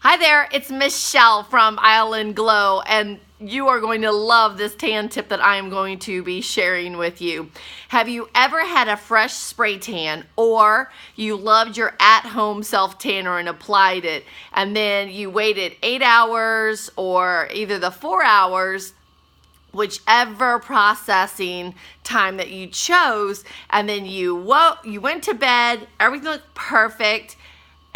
Hi there, it's Michelle from Island Glow, and you are going to love this tan tip that I am going to be sharing with you. Have you ever had a fresh spray tan, or you loved your at-home self-tanner and applied it, and then you waited 8 hours or either the 4 hours, whichever processing time that you chose, and then you went to bed, everything looked perfect.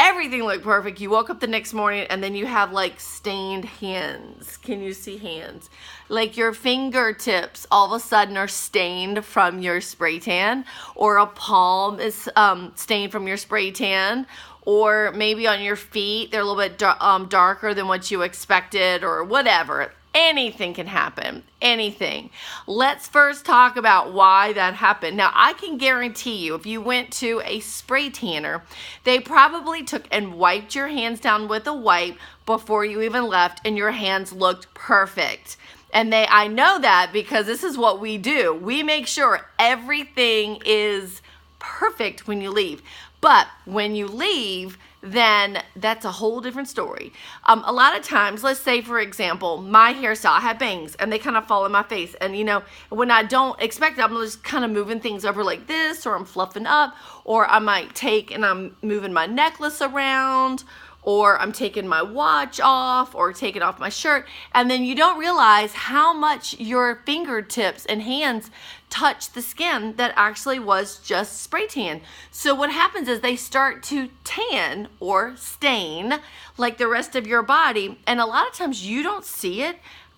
Everything looked perfect. You woke up the next morning and then you have like stained hands. Can you see hands? Like your fingertips all of a sudden are stained from your spray tan, or a palm is stained from your spray tan, or maybe on your feet they're a little bit darker than what you expected, or whatever. Anything can happen. Anything. Let's first talk about why that happened. Now, I can guarantee you, if you went to a spray tanner, they probably took and wiped your hands down with a wipe before you even left, and your hands looked perfect. And I know that because this is what we do. We make sure everything is perfect when you leave. But when you leave, then that's a whole different story. A lot of times, let's say for example, my hairstyle, I have bangs and they kind of fall in my face, and you know, when I don't expect it, I'm just kind of moving things over like this, or I'm fluffing up, or I might take and I'm moving my necklace around, or I'm taking my watch off, or taking off my shirt, and then you don't realize how much your fingertips and hands touch the skin that actually was just spray tan. So what happens is they start to tan or stain like the rest of your body, and a lot of times you don't see it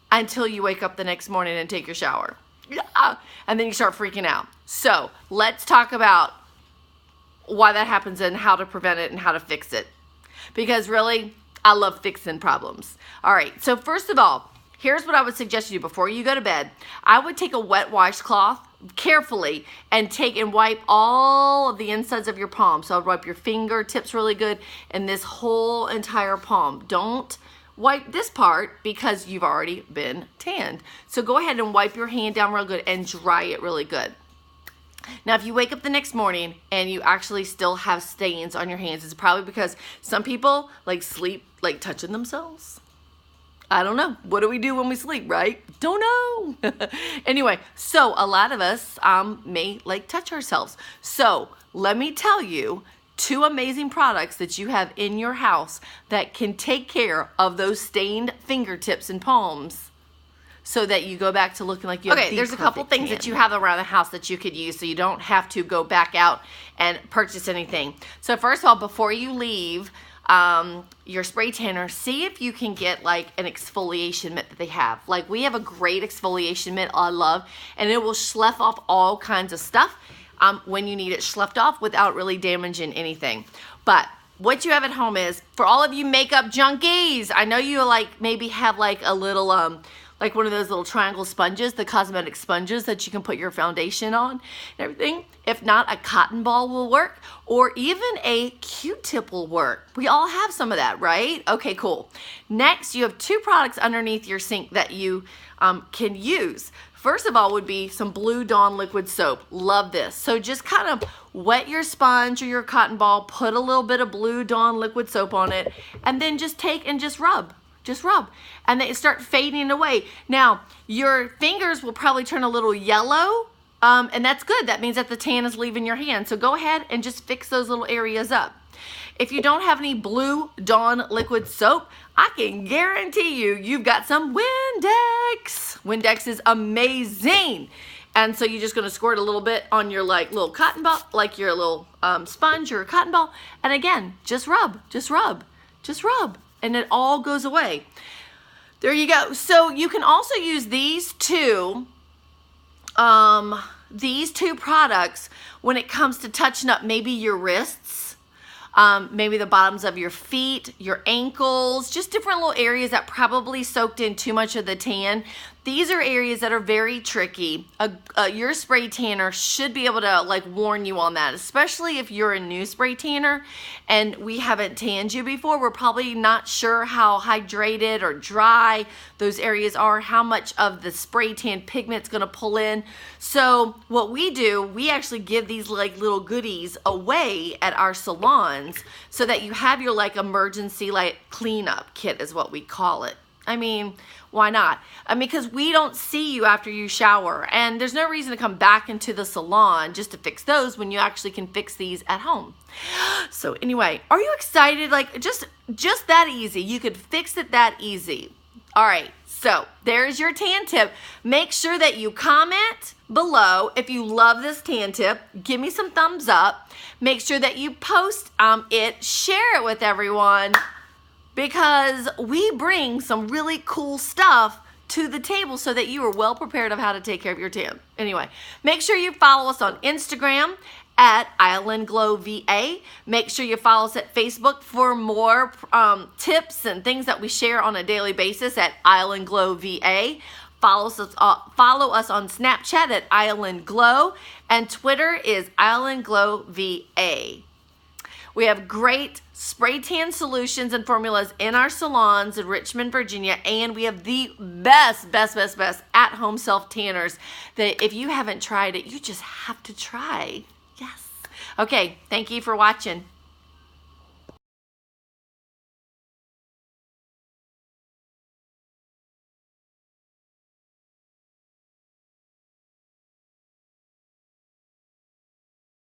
until you wake up the next morning and take your shower. And then you start freaking out. So let's talk about why that happens and how to prevent it and how to fix it. Because really, I love fixing problems. All right, so first of all, here's what I would suggest you do before you go to bed. I would take a wet washcloth carefully and wipe all of the insides of your palm. So I'd wipe your fingertips really good and this whole entire palm. Don't wipe this part because you've already been tanned. So go ahead and wipe your hand down real good and dry it really good. Now, if you wake up the next morning and you actually still have stains on your hands, it's probably because some people sleep touching themselves. I don't know. What do we do when we sleep, right? Don't know. Anyway, so a lot of us may touch ourselves. So let me tell you 2 amazing products that you have in your house that can take care of those stained fingertips and palms, so that you go back to looking like you have the there's a couple things that you have around the house that you could use, so you don't have to go back out and purchase anything. So first of all, before you leave your spray tanner, see if you can get an exfoliation mitt that they have. We have a great exfoliation mitt I love, and it will slough off all kinds of stuff when you need it sloughed off without really damaging anything. But what you have at home is, for all of you makeup junkies, I know you maybe have a little one of those little triangle sponges, the cosmetic sponges that you can put your foundation on and everything. If not, a cotton ball will work, or even a Q-tip will work. We all have some of that, right? Okay, cool. Next, you have 2 products underneath your sink that you can use. First of all would be some Blue Dawn liquid soap. Love this. So just kind of wet your sponge or your cotton ball, put a little bit of Blue Dawn liquid soap on it, and then just take and just rub. Just rub, and they start fading away. Now, your fingers will probably turn a little yellow, and that's good. That means that the tan is leaving your hand. So go ahead and just fix those little areas up. If you don't have any Blue Dawn liquid soap, I can guarantee you've got some Windex. Windex is amazing. And so you're just gonna squirt a little bit on your little cotton ball, your little sponge or cotton ball, and again, just rub, just rub, just rub. And it all goes away. There you go. So you can also use these two products when it comes to touching up maybe your wrists, maybe the bottoms of your feet, your ankles, just different little areas that probably soaked in too much of the tan These are areas that are very tricky. Your spray tanner should be able to like warn you on that, especially if you're a new spray tanner and we haven't tanned you before. We're probably not sure how hydrated or dry those areas are, how much of the spray tan pigment's gonna pull in. So what we do, we actually give these like little goodies away at our salons so that you have your like emergency like cleanup kit is what we call it. I mean, why not? I mean, because we don't see you after you shower, and there's no reason to come back into the salon just to fix those when you actually can fix these at home. So anyway, are you excited? Like just that easy. You could fix it that easy. All right, so there's your tan tip. Make sure that you comment below if you love this tan tip. Give me some thumbs up. Make sure that you post it, share it with everyone, because we bring some really cool stuff to the table so that you are well prepared of how to take care of your tan. Anyway, make sure you follow us on Instagram at islandglowva. Make sure you follow us at Facebook for more tips and things that we share on a daily basis at islandglowva. Follow us on Snapchat at islandglow, and Twitter is islandglowva. We have great spray tan solutions and formulas in our salons in Richmond, Virginia, and we have the best at-home self-tanners that if you haven't tried it, you just have to try. Yes. Okay, thank you for watching.